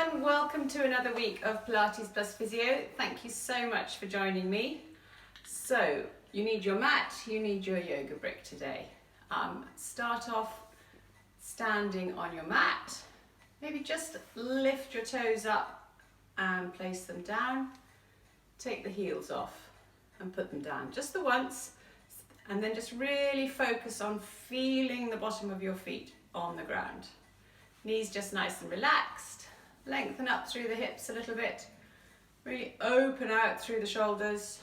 everyone, welcome to another week of Pilates plus Physio. Thank you so much for joining me. So, you need your mat, you need your yoga brick today. Start off standing on your mat. Maybe just lift your toes up and place them down. Take the heels off and put them down just the once, and then just really focus on feeling the bottom of your feet on the ground. Knees just nice and relaxed. Lengthen up through the hips a little bit. Really open out through the shoulders.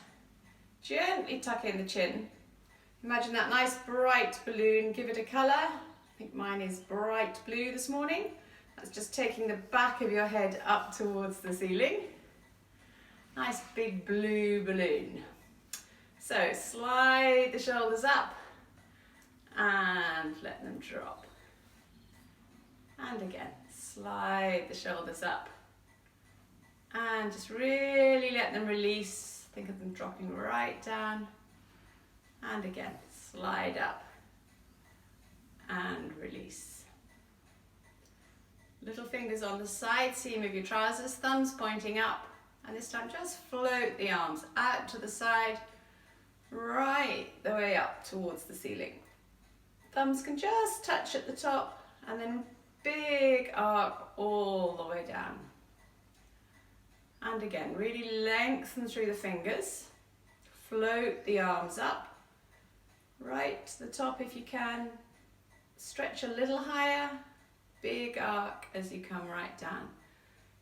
Gently tuck in the chin. Imagine that nice bright balloon. Give it a colour. I think mine is bright blue this morning. That's just taking the back of your head up towards the ceiling. Nice big blue balloon. So slide the shoulders up and let them drop. And again, slide the shoulders up and just really let them release. Think of them dropping right down. And again, slide up and release. Little fingers on the side seam of your trousers, thumbs pointing up. And this time just float the arms out to the side, right the way up towards the ceiling. Thumbs can just touch at the top and then big arc all the way down. And again, really lengthen through the fingers. Float the arms up, right to the top if you can. Stretch a little higher, big arc as you come right down.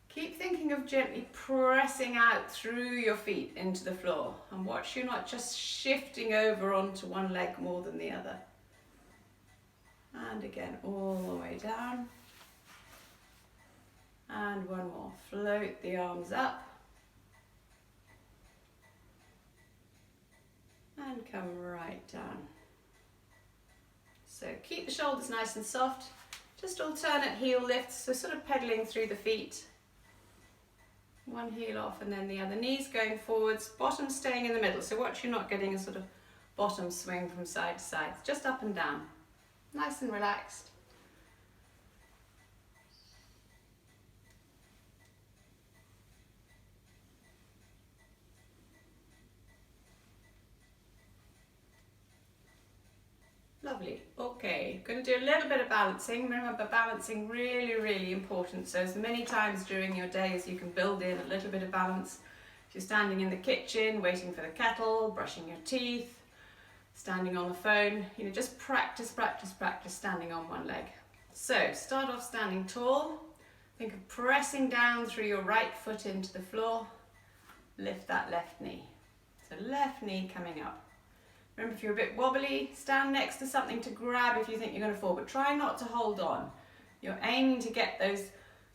Keep thinking of gently pressing out through your feet into the floor, and watch you not just shifting over onto one leg more than the other. And again, all the way down. And one more. Float the arms up. And come right down. So keep the shoulders nice and soft. Just alternate heel lifts, so sort of pedaling through the feet. One heel off and then the other. Knees going forwards, bottom staying in the middle. So watch you're not getting a sort of bottom swing from side to side. Just up and down. Nice and relaxed. Lovely. Okay, going to do a little bit of balancing. Remember, balancing really important. So as many times during your day as you can build in a little bit of balance. If you're standing in the kitchen, waiting for the kettle, brushing your teeth, standing on the phone, just practice standing on one leg. So start off standing tall. Think of pressing down through your right foot into the floor. Lift that left knee. So left knee coming up. Remember, if you're a bit wobbly, stand next to something to grab if you think you're going to fall, but try not to hold on. You're aiming to get those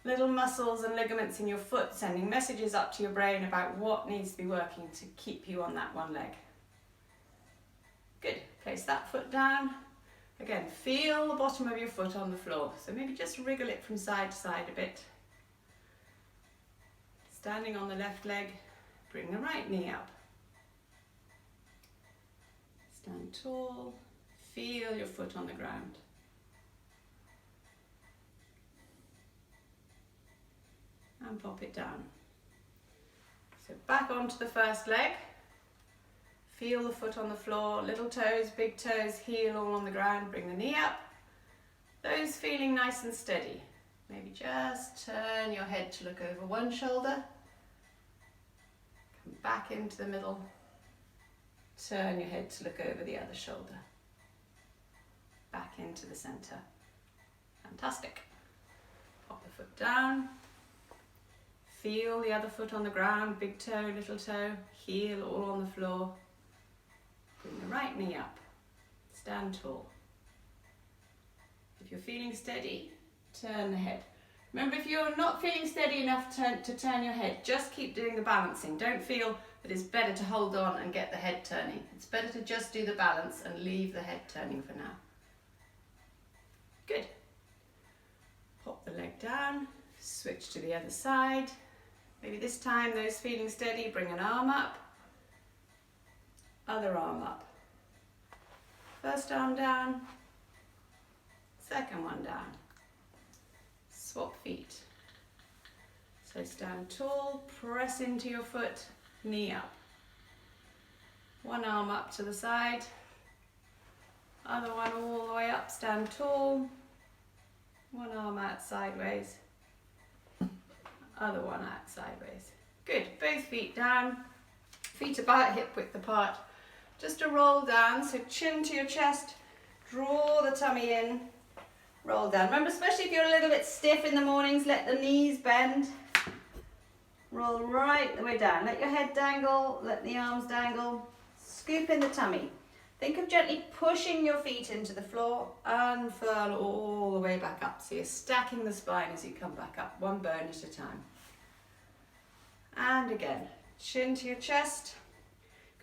little muscles and ligaments in your foot sending messages up to your brain about what needs to be working to keep you on that one leg. Good. Place that foot down. Again, feel the bottom of your foot on the floor. So maybe just wriggle it from side to side a bit. Standing on the left leg, bring the right knee up. Stand tall, feel your foot on the ground. And pop it down. So back onto the first leg. Feel the foot on the floor, little toes, big toes, heel all on the ground, bring the knee up. Those feeling nice and steady. Maybe just turn your head to look over one shoulder. Come back into the middle. Turn your head to look over the other shoulder. Back into the center. Fantastic. Pop the foot down. Feel the other foot on the ground, big toe, little toe, heel all on the floor. Bring the right knee up. Stand tall. If you're feeling steady, turn the head. Remember, if you're not feeling steady enough to turn your head, just keep doing the balancing. Don't feel that it's better to hold on and get the head turning. It's better to just do the balance and leave the head turning for now. Good. Pop the leg down, switch to the other side. Maybe this time, those feeling steady, bring an arm up, other arm up. First arm down, second one down. Swap feet. So stand tall, press into your foot, knee up. One arm up to the side, other one all the way up, stand tall. One arm out sideways, other one out sideways. Good, both feet down, feet about hip width apart. Just a roll down, so chin to your chest, draw the tummy in, roll down. Remember, especially if you're a little bit stiff in the mornings, let the knees bend. Roll right the way down. Let your head dangle, let the arms dangle. Scoop in the tummy. Think of gently pushing your feet into the floor, unfurl all the way back up. So you're stacking the spine as you come back up, one bone at a time. And again, chin to your chest.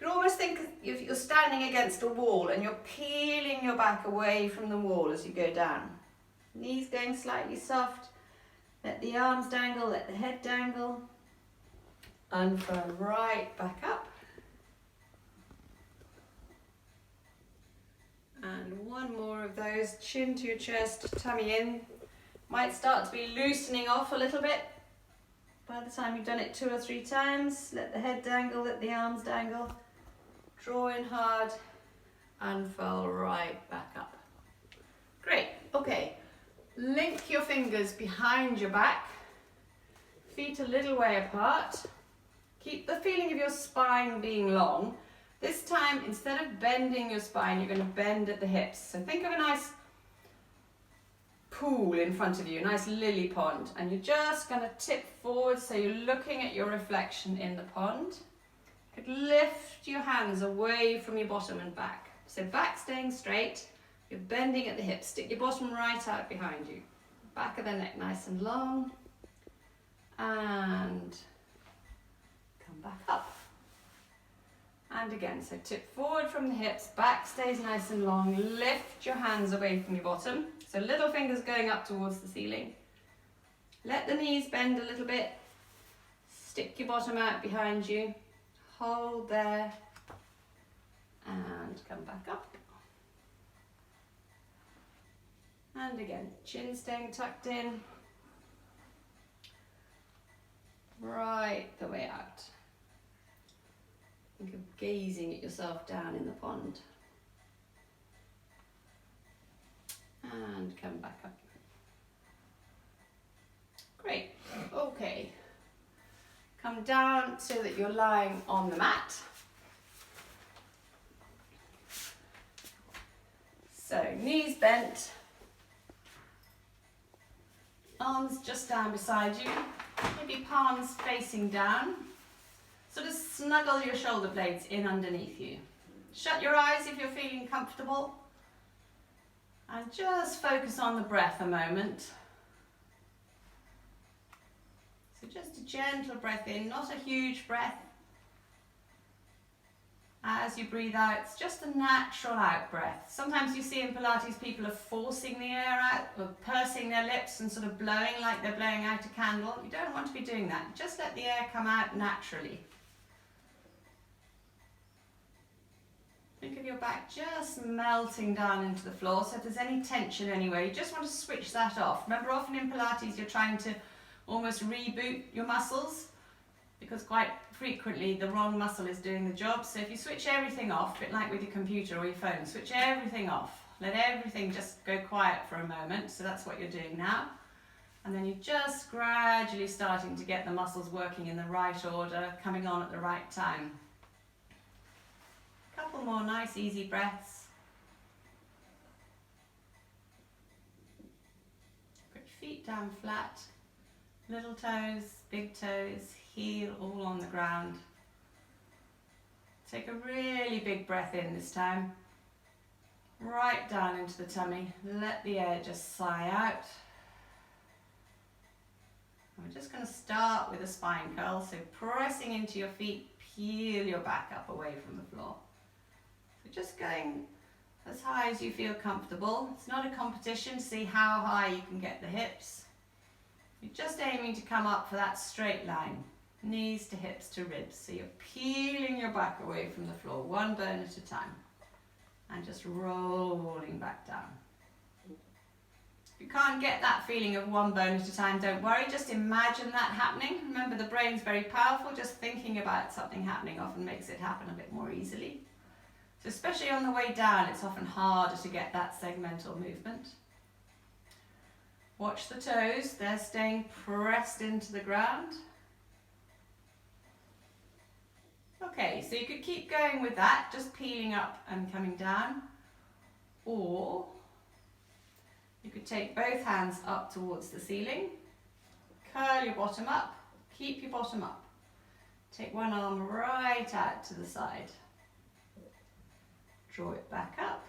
You can almost think if you're standing against a wall and you're peeling your back away from the wall as you go down. Knees going slightly soft. Let the arms dangle, let the head dangle. Unfurl right back up. And one more of those, chin to your chest, tummy in. Might start to be loosening off a little bit. By the time you've done it 2 or 3 times, let the head dangle, let the arms dangle. Draw in hard, unfurl right back up. Great, okay. Link your fingers behind your back, feet a little way apart. Keep the feeling of your spine being long. This time, instead of bending your spine, you're going to bend at the hips. So think of a nice pool in front of you, a nice lily pond, and you're just going to tip forward so you're looking at your reflection in the pond. You could lift your hands away from your bottom and back. So back staying straight, you're bending at the hips. Stick your bottom right out behind you. Back of the neck nice and long. And come back up. And again, so tip forward from the hips, back stays nice and long, lift your hands away from your bottom, so little fingers going up towards the ceiling. Let the knees bend a little bit, stick your bottom out behind you, hold there, and come back up. And again, chin staying tucked in, right the way out. Think of gazing at yourself down in the pond. And come back up. Great, okay. Come down so that you're lying on the mat. So knees bent, arms just down beside you, maybe palms facing down. Sort of snuggle your shoulder blades in underneath you. Shut your eyes if you're feeling comfortable. And just focus on the breath a moment. So just a gentle breath in, not a huge breath. As you breathe out, it's just a natural out breath. Sometimes you see in Pilates people are forcing the air out, or pursing their lips and sort of blowing like they're blowing out a candle. You don't want to be doing that. Just let the air come out naturally. Think of your back just melting down into the floor, so if there's any tension anywhere, you just want to switch that off. Remember, often in Pilates you're trying to almost reboot your muscles, because quite frequently the wrong muscle is doing the job. So if you switch everything off, a bit like with your computer or your phone, switch everything off. Let everything just go quiet for a moment. So that's what you're doing now. And then you're just gradually starting to get the muscles working in the right order, coming on at the right time. Couple more nice easy breaths. Put your feet down flat, little toes, big toes, heel all on the ground. Take a really big breath in this time. Right down into the tummy. Let the air just sigh out. And we're just going to start with a spine curl. So pressing into your feet, peel your back up away from the floor. Just going as high as you feel comfortable. It's not a competition to see how high you can get the hips. You're just aiming to come up for that straight line. Knees to hips to ribs. So you're peeling your back away from the floor, one bone at a time. And just rolling back down. If you can't get that feeling of one bone at a time, don't worry, just imagine that happening. Remember, the brain's very powerful, just thinking about something happening often makes it happen a bit more easily. So especially on the way down, it's often harder to get that segmental movement. Watch the toes, they're staying pressed into the ground. Okay, so you could keep going with that, just peeling up and coming down, or you could take both hands up towards the ceiling, curl your bottom up, keep your bottom up. Take one arm right out to the side. Draw it back up.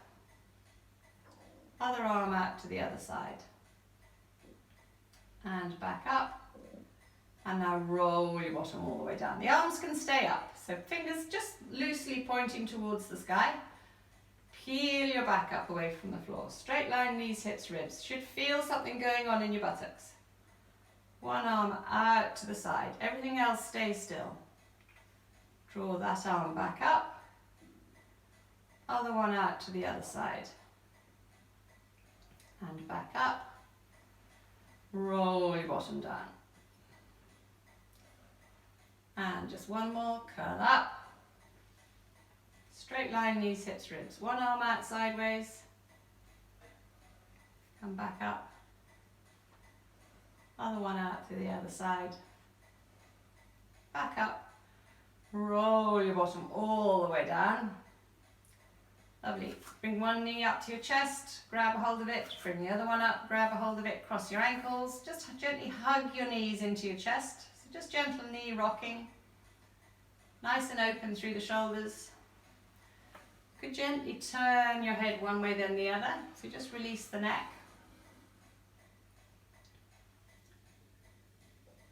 Other arm out to the other side. And back up. And now roll your bottom all the way down. The arms can stay up, so fingers just loosely pointing towards the sky. Peel your back up away from the floor. Straight line, knees, hips, ribs. Should feel something going on in your buttocks. One arm out to the side. Everything else stays still. Draw that arm back up. Other one out to the other side. And back up. Roll your bottom down. And just one more, curl up. Straight line, knees, hips, ribs. One arm out sideways. Come back up. Other one out to the other side. Back up. Roll your bottom all the way down. Lovely. Bring one knee up to your chest, grab a hold of it. Bring the other one up, grab a hold of it, cross your ankles. Just gently hug your knees into your chest. So just gentle knee rocking. Nice and open through the shoulders. You could gently turn your head one way then the other. So just release the neck.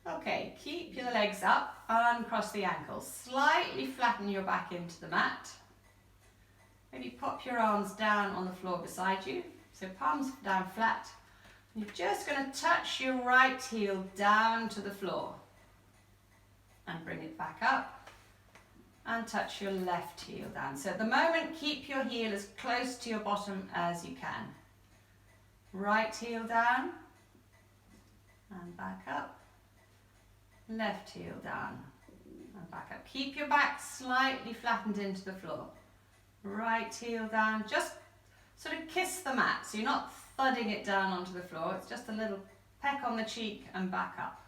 Okay, keep your legs up, uncross the ankles. Slightly flatten your back into the mat. Maybe pop your arms down on the floor beside you. So palms down flat. You're just going to touch your right heel down to the floor. And bring it back up. And touch your left heel down. So at the moment, keep your heel as close to your bottom as you can. Right heel down. And back up. Left heel down. And back up. Keep your back slightly flattened into the floor. Right heel down, just sort of kiss the mat, so you're not thudding it down onto the floor, it's just a little peck on the cheek and back up.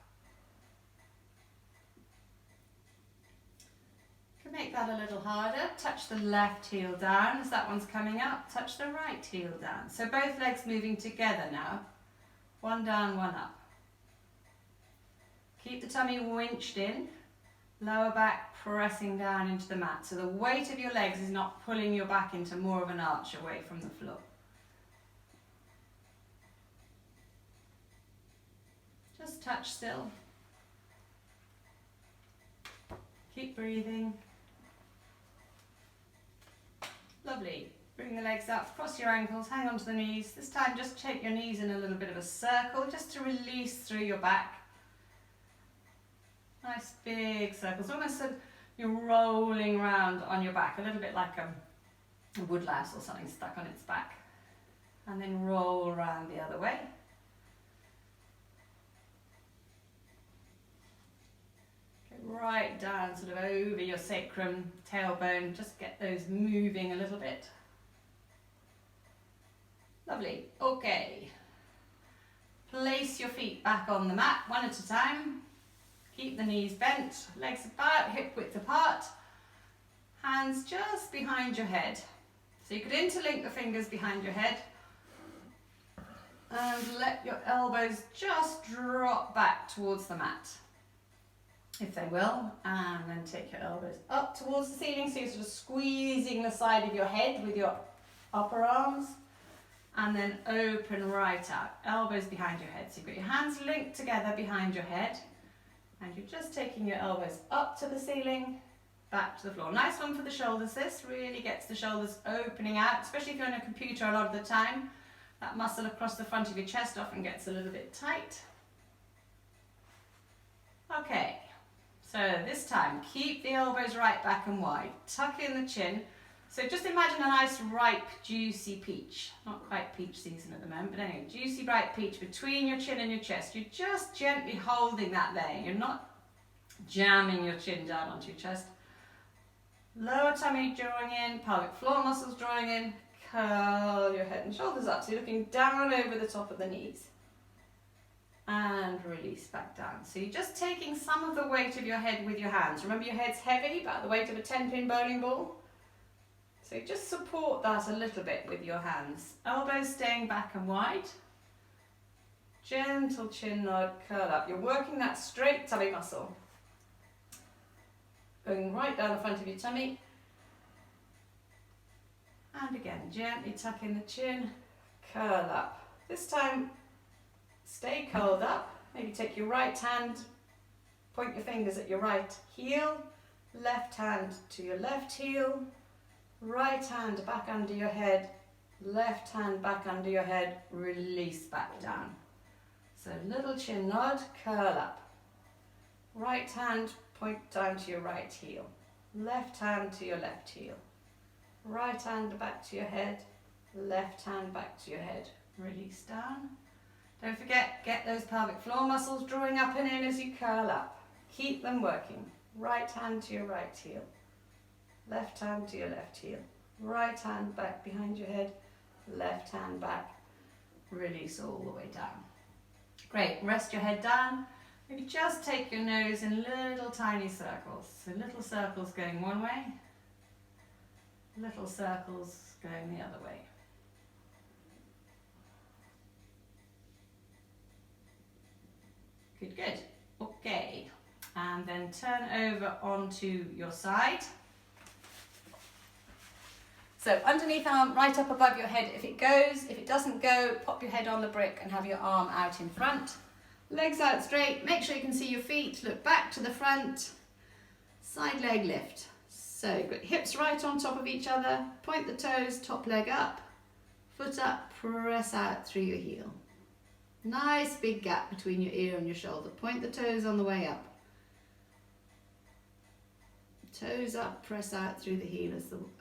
You can make that a little harder, touch the left heel down as that one's coming up, touch the right heel down. So both legs moving together now, one down, one up. Keep the tummy winched in. Lower back pressing down into the mat. So the weight of your legs is not pulling your back into more of an arch away from the floor. Just touch still. Keep breathing. Lovely. Bring the legs up, cross your ankles, hang on to the knees. This time just take your knees in a little bit of a circle just to release through your back. Nice big circles, almost so you're rolling around on your back, a little bit like a woodlouse or something stuck on its back. And then roll around the other way. Get right down, sort of over your sacrum, tailbone, just get those moving a little bit. Lovely, okay. Place your feet back on the mat, one at a time. Keep the knees bent, legs about hip width apart, hands just behind your head. So you could interlink the fingers behind your head and let your elbows just drop back towards the mat, if they will, and then take your elbows up towards the ceiling, so you're sort of squeezing the side of your head with your upper arms, and then open right out, elbows behind your head. So you've got your hands linked together behind your head, and you're just taking your elbows up to the ceiling, back to the floor. Nice one for the shoulders. This really gets the shoulders opening out, especially if you're on a computer a lot of the time. That muscle across the front of your chest often gets a little bit tight. Okay, so this time keep the elbows right back and wide. Tuck in the chin, So just imagine a nice ripe, juicy peach. Not quite peach season at the moment, but anyway, juicy, ripe peach between your chin and your chest. You're just gently holding that there. You're not jamming your chin down onto your chest. Lower tummy drawing in, pelvic floor muscles drawing in. Curl your head and shoulders up. So you're looking down over the top of the knees. And release back down. So you're just taking some of the weight of your head with your hands. Remember, your head's heavy, about the weight of a 10-pin bowling ball. So just support that a little bit with your hands. Elbows staying back and wide. Gentle chin nod, curl up. You're working that straight tummy muscle. Going right down the front of your tummy. And again, gently tuck in the chin, curl up. This time, stay curled up. Maybe take your right hand, point your fingers at your right heel, left hand to your left heel, right hand back under your head, left hand back under your head, release back down. So little chin nod, curl up. Right hand, point down to your right heel. Left hand to your left heel. Right hand back to your head, left hand back to your head. Release down. Don't forget, get those pelvic floor muscles drawing up and in as you curl up. Keep them working. Right hand to your right heel. Left hand to your left heel. Right hand back behind your head. Left hand back. Release all the way down. Great. Rest your head down. Maybe just take your nose in little tiny circles. So little circles going one way. Little circles going the other way. Good, good. Okay. And then turn over onto your side. So underneath arm, right up above your head if it goes. If it doesn't go, pop your head on the brick and have your arm out in front. Legs out straight. Make sure you can see your feet. Look back to the front. Side leg lift. So good. Hips right on top of each other. Point the toes, top leg up. Foot up, press out through your heel. Nice big gap between your ear and your shoulder. Point the toes on the way up. Toes up, press out through the heel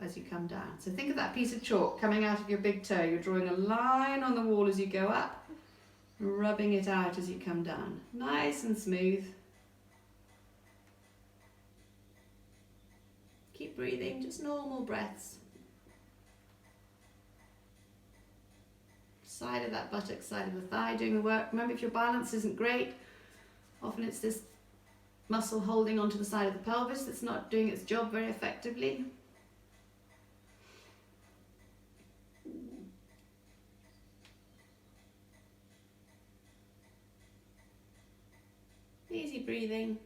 as you come down. So think of that piece of chalk coming out of your big toe. You're drawing a line on the wall as you go up, rubbing it out as you come down. Nice and smooth. Keep breathing, just normal breaths. Side of that buttock, side of the thigh doing the work. Remember, if your balance isn't great, often it's this muscle holding onto the side of the pelvis that's not doing its job very effectively. Easy breathing.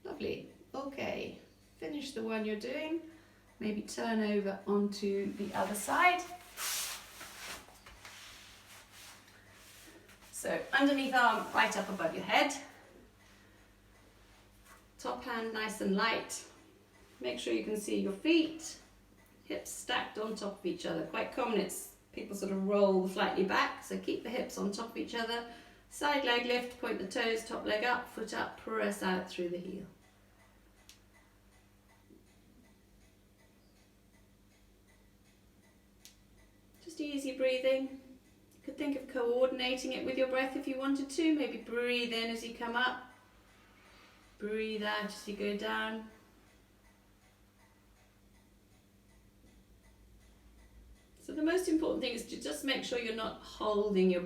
Lovely. Okay, finish the one you're doing. Maybe turn over onto the other side. So underneath arm, right up above your head. Top hand nice and light. Make sure you can see your feet. Hips stacked on top of each other. Quite common, it's people sort of roll slightly back, so keep the hips on top of each other. Side leg lift, point the toes, top leg up, foot up, press out through the heel. Just easy breathing. You could think of coordinating it with your breath if you wanted to. Maybe breathe in as you come up. Breathe out as you go down. So the most important thing is to just make sure you're not holding your breath.